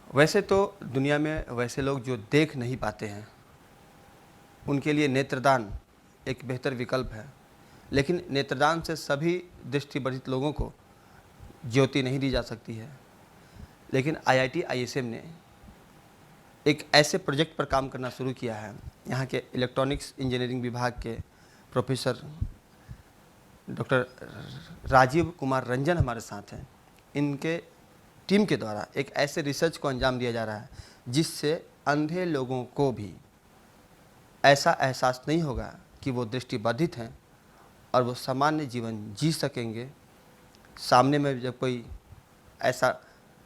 वैसे तो दुनिया में वैसे लोग जो देख नहीं पाते हैं, उनके लिए नेत्रदान एक बेहतर विकल्प है। लेकिन नेत्रदान से सभी दृष्टिबाधित लोगों को ज्योति नहीं दी जा सकती है। लेकिन IIT ISM ने एक ऐसे प्रोजेक्ट पर काम करना शुरू किया है। यहाँ के इलेक्ट्रॉनिक्स इंजीनियरिंग विभाग के प्रोफेसर डॉक्टर राजीव कुमार रंजन हमारे साथ हैं। इनके टीम के द्वारा एक ऐसे रिसर्च को अंजाम दिया जा रहा है जिससे अंधे लोगों को भी ऐसा एहसास नहीं होगा कि वो दृष्टिबाधित हैं और वो सामान्य जीवन जी सकेंगे। सामने में जब कोई ऐसा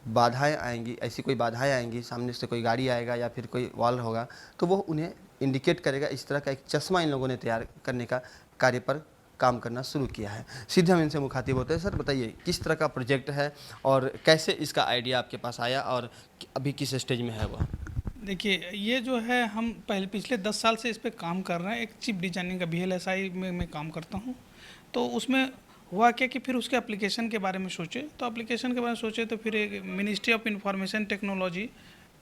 बाधाएं आएंगी, ऐसी कोई बाधाएं आएंगी, सामने से कोई गाड़ी आएगा या फिर कोई वॉल होगा, तो वो उन्हें इंडिकेट करेगा। इस तरह का एक चश्मा इन लोगों ने तैयार करने का कार्य पर काम करना शुरू किया है। सीधे हम इनसे मुखातिब होते हैं। सर बताइए, किस तरह का प्रोजेक्ट है और कैसे इसका आइडिया आपके पास आया और अभी किस स्टेज में है वो? देखिए, ये जो है हम पिछले 10 साल से इस पे काम कर रहे हैं। एक चिप डिजाइनिंग का VLSI में मैं काम करता हूँ। तो उसमें हुआ क्या कि फिर उसके एप्लीकेशन के बारे में सोचे। तो एप्लीकेशन के बारे में सोचे तो फिर एक ministry of information technology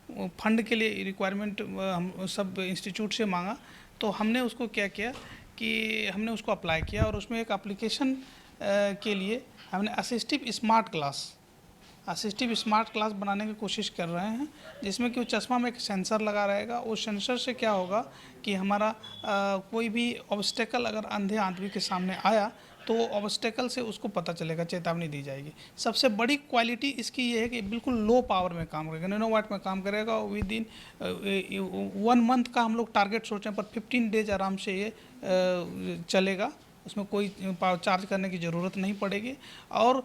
fund के लिए रिक्वायरमेंट हम सब इंस्टीट्यूट से मांगा। तो हमने उसको क्या किया कि हमने उसको अप्लाई किया और उसमें एक एप्लीकेशन के लिए हमने असिस्टिव स्मार्ट क्लास बनाने की कोशिश कर रहे हैं, जिसमें कि वो चश्मा में एक सेंसर लगा रहेगा। उस सेंसर से क्या होगा कि हमारा कोई भी ऑब्स्टेकल अगर अंधे आदमी के सामने आया तो वो ऑब्स्टेकल से उसको पता चलेगा, चेतावनी दी जाएगी। सबसे बड़ी क्वालिटी इसकी ये है कि बिल्कुल लो पावर में काम करेगा, नैनो वाट में काम करेगा। विद इन 1 मंथ का हम लोग टारगेट सोचें, पर 15 डेज आराम से ये चलेगा। उसमें कोई चार्ज करने की ज़रूरत नहीं पड़ेगी। और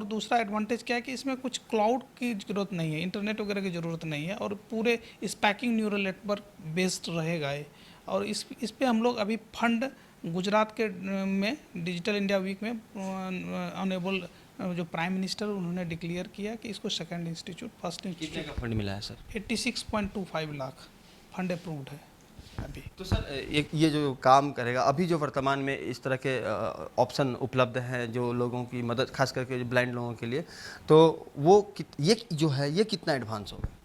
दूसरा एडवांटेज क्या है कि इसमें कुछ क्लाउड की ज़रूरत नहीं है, इंटरनेट वगैरह की ज़रूरत नहीं है और पूरे स्पैकिंग न्यूरल नेटवर्क बेस्ड रहेगा ये। और इस पे हम लोग अभी फंड गुजरात के में डिजिटल इंडिया वीक में ऑनरेबल जो प्राइम मिनिस्टर उन्होंने डिक्लेयर किया कि इसको सेकंड इंस्टीट्यूट, फर्स्ट कितने इंस्टीट्यूट। का फंड मिला है सर? 86.25 लाख फंड अप्रूव्ड है अभी। तो सर ये जो काम करेगा, अभी जो वर्तमान में इस तरह के ऑप्शन उपलब्ध हैं जो लोगों की मदद, खास करके जो ब्लाइंड लोगों के लिए, तो वो ये जो है ये कितना एडवांस होगा?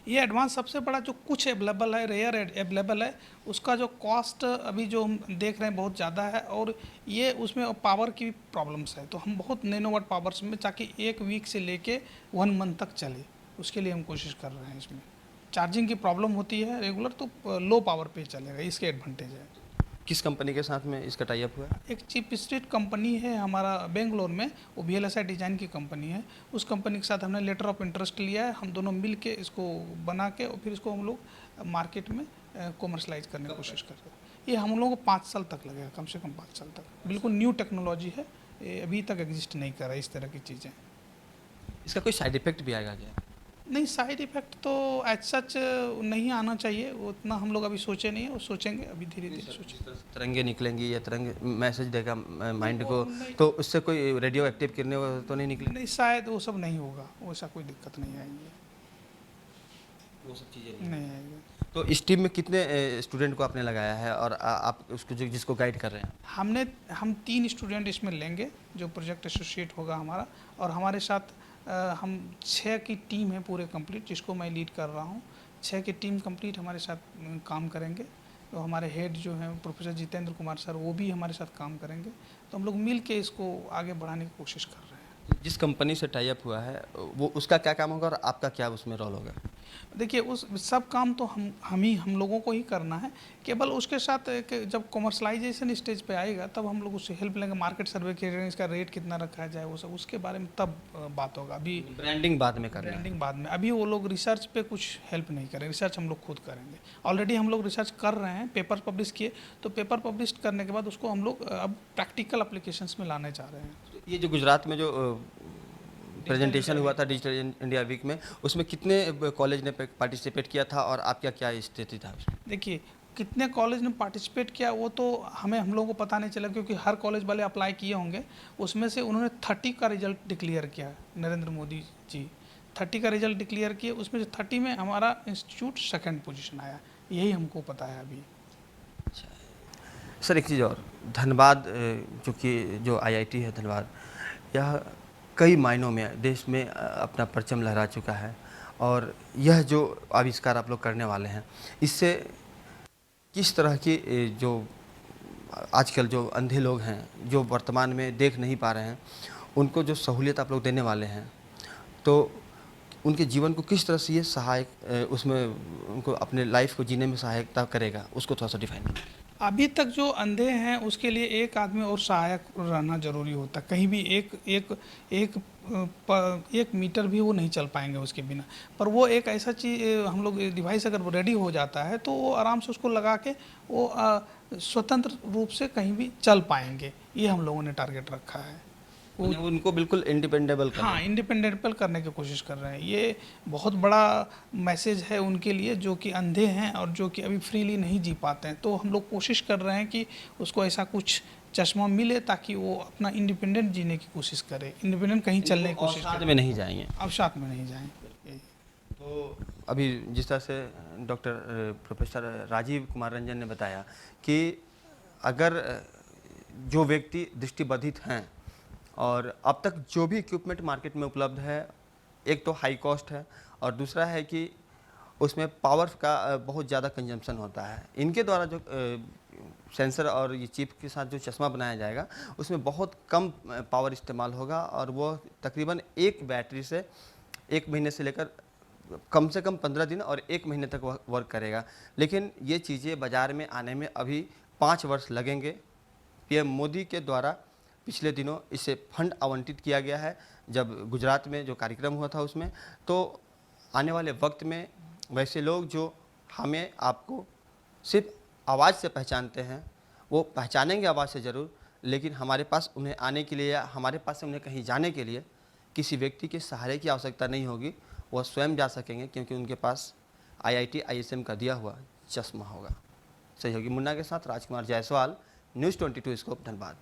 ये एडवांस सबसे बड़ा जो कुछ अवेलेबल है, रेयर अवेलेबल है, उसका जो कॉस्ट अभी जो हम देख रहे हैं बहुत ज़्यादा है। और ये उसमें पावर की प्रॉब्लम्स है, तो हम बहुत नैनो वाट पावर्स में, ताकि 1 वीक से लेके 1 मंथ तक चले, उसके लिए हम कोशिश कर रहे हैं। इसमें चार्जिंग की प्रॉब्लम होती है रेगुलर, तो लो पावर पे चलेगा, इसके एडवांटेज है। किस कंपनी के साथ में इसका टाई अप हुआ है? एक चिप स्ट्रीट कंपनी है हमारा बेंगलोर में, वो VLSI डिज़ाइन की कंपनी है। उस कंपनी के साथ हमने लेटर ऑफ इंटरेस्ट लिया है। हम दोनों मिल के इसको बना के और फिर इसको हम लोग मार्केट में कॉमर्शलाइज करने की कोशिश कर रहे हैं। ये हम लोगों को 5 साल तक लगेगा, कम से कम 5 साल तक। बिल्कुल न्यू टेक्नोलॉजी है, ये अभी तक एग्जिस्ट नहीं कर रहा है इस तरह की चीज़ें। इसका कोई साइड इफेक्ट भी आएगा क्या? नहीं, साइड इफ़ेक्ट तो एज सच नहीं आना चाहिए, वो उतना हम लोग अभी सोचे नहीं है, वो सोचेंगे अभी धीरे धीरे सोचेंगे। तरंगे निकलेंगी या तरंग मैसेज देगा माइंड वो को, नहीं, तो उससे कोई रेडियो एक्टिव किरणें तो नहीं निकलेंगी? नहीं शायद वो सब नहीं होगा, वैसा कोई दिक्कत नहीं आएगी, वो सब चीज़ें नहीं आएगी। तो इस टीम में कितने स्टूडेंट को आपने लगाया है और आप उसको जिसको गाइड कर रहे हैं? हम 3 स्टूडेंट इसमें लेंगे जो प्रोजेक्ट एसोसिएट होगा हमारा। और हमारे साथ हम 6 की टीम है पूरे कंप्लीट, जिसको मैं लीड कर रहा हूँ। 6 की टीम कंप्लीट हमारे साथ काम करेंगे। तो हमारे हेड जो हैं प्रोफेसर जितेंद्र कुमार सर, वो भी हमारे साथ काम करेंगे। तो हम लोग मिल के इसको आगे बढ़ाने की कोशिश कर रहे हैं। जिस कंपनी से टाई अप हुआ है वो उसका क्या काम होगा और आपका क्या उसमें रोल होगा? देखिए, उस सब काम तो हम लोगों को ही करना है। केवल उसके साथ जब कॉमर्शलाइजेशन स्टेज पे आएगा तब हम लोग उससे हेल्प लेंगे, मार्केट सर्वे करेंगे, इसका रेट कितना रखा जाए, वो सब उसके बारे में तब बात होगा। अभी ब्रांडिंग बाद में करना है। ब्रांडिंग बाद में, अभी वो लोग रिसर्च पे कुछ हेल्प नहीं करें, रिसर्च हम लोग खुद करेंगे। ऑलरेडी हम लोग रिसर्च कर रहे हैं, पेपर पब्लिश किए। तो पेपर पब्लिश करने के बाद उसको हम लोग अब प्रैक्टिकल एप्लीकेशंस में लाने चाह रहे हैं। ये जो गुजरात में जो प्रेजेंटेशन हुआ था डिजिटल इंडिया वीक में, उसमें कितने कॉलेज ने पार्टिसिपेट किया था और आपका क्या स्थिति था उसमें? देखिए, कितने कॉलेज ने पार्टिसिपेट किया वो तो हम लोगों को पता नहीं चला, क्योंकि हर कॉलेज वाले अप्लाई किए होंगे। उसमें से उन्होंने 30 का रिजल्ट डिक्लेयर किया, नरेंद्र मोदी जी 30 का रिजल्ट डिक्लेयर किए। उसमें से 30 में हमारा इंस्टीट्यूट सेकंड पोजीशन आया, यही हमको पता है अभी। अच्छा सर, एक चीज़ और, धनबाद चूँकि जो IIT है धनबाद, यह कई मायनों में देश में अपना परचम लहरा चुका है और यह जो आविष्कार आप लोग करने वाले हैं, इससे किस तरह की जो आजकल जो अंधे लोग हैं, जो वर्तमान में देख नहीं पा रहे हैं, उनको जो सहूलियत आप लोग देने वाले हैं, तो उनके जीवन को किस तरह से ये सहायक उसमें उनको अपने लाइफ को जीने में सहायता करेगा, उसको थोड़ा सा डिफाइन करें। अभी तक जो अंधे हैं उसके लिए एक आदमी और सहायक रहना जरूरी होता है। कहीं भी एक मीटर भी वो नहीं चल पाएंगे उसके बिना। पर वो एक ऐसा चीज़ हम लोग डिवाइस अगर रेडी हो जाता है तो वो आराम से उसको लगा के वो स्वतंत्र रूप से कहीं भी चल पाएंगे। ये हम लोगों ने टारगेट रखा है। उनको बिल्कुल इंडिपेंडेबल हाँ, इंडिपेंडेंटल करने की कोशिश कर रहे हैं। ये बहुत बड़ा मैसेज है उनके लिए जो कि अंधे हैं और जो कि अभी फ्रीली नहीं जी पाते हैं। तो हम लोग कोशिश कर रहे हैं कि उसको ऐसा कुछ चश्मा मिले ताकि वो अपना इंडिपेंडेंट जीने की कोशिश करे, इंडिपेंडेंट कहीं चलने की कोशिश करे। में नहीं जाएंगे, अब साथ में नहीं जाएंगे। तो अभी जिस तरह से डॉक्टर प्रोफेसर राजीव कुमार रंजन ने बताया कि अगर जो व्यक्ति दृष्टिबाधित हैं और अब तक जो भी इक्विपमेंट मार्केट में उपलब्ध है, एक तो हाई कॉस्ट है और दूसरा है कि उसमें पावर का बहुत ज़्यादा कंजम्पशन होता है। इनके द्वारा जो सेंसर और ये चिप के साथ जो चश्मा बनाया जाएगा उसमें बहुत कम पावर इस्तेमाल होगा और वो तकरीबन एक बैटरी से 1 महीने से लेकर कम से कम 15 दिन और 1 महीने तक वर्क करेगा। लेकिन ये चीज़ें बाज़ार में आने में अभी 5 वर्ष लगेंगे। पीएम मोदी के द्वारा पिछले दिनों इसे फंड आवंटित किया गया है, जब गुजरात में जो कार्यक्रम हुआ था उसमें। तो आने वाले वक्त में वैसे लोग जो हमें आपको सिर्फ आवाज़ से पहचानते हैं, वो पहचानेंगे आवाज़ से ज़रूर, लेकिन हमारे पास उन्हें आने के लिए या हमारे पास से उन्हें कहीं जाने के लिए किसी व्यक्ति के सहारे की आवश्यकता नहीं होगी। वह स्वयं जा सकेंगे क्योंकि उनके पास IIT ISM का दिया हुआ चश्मा होगा। सहयोगी मुन्ना के साथ राजकुमार जायसवाल, न्यूज़ 22 स्कोप, धनबाद।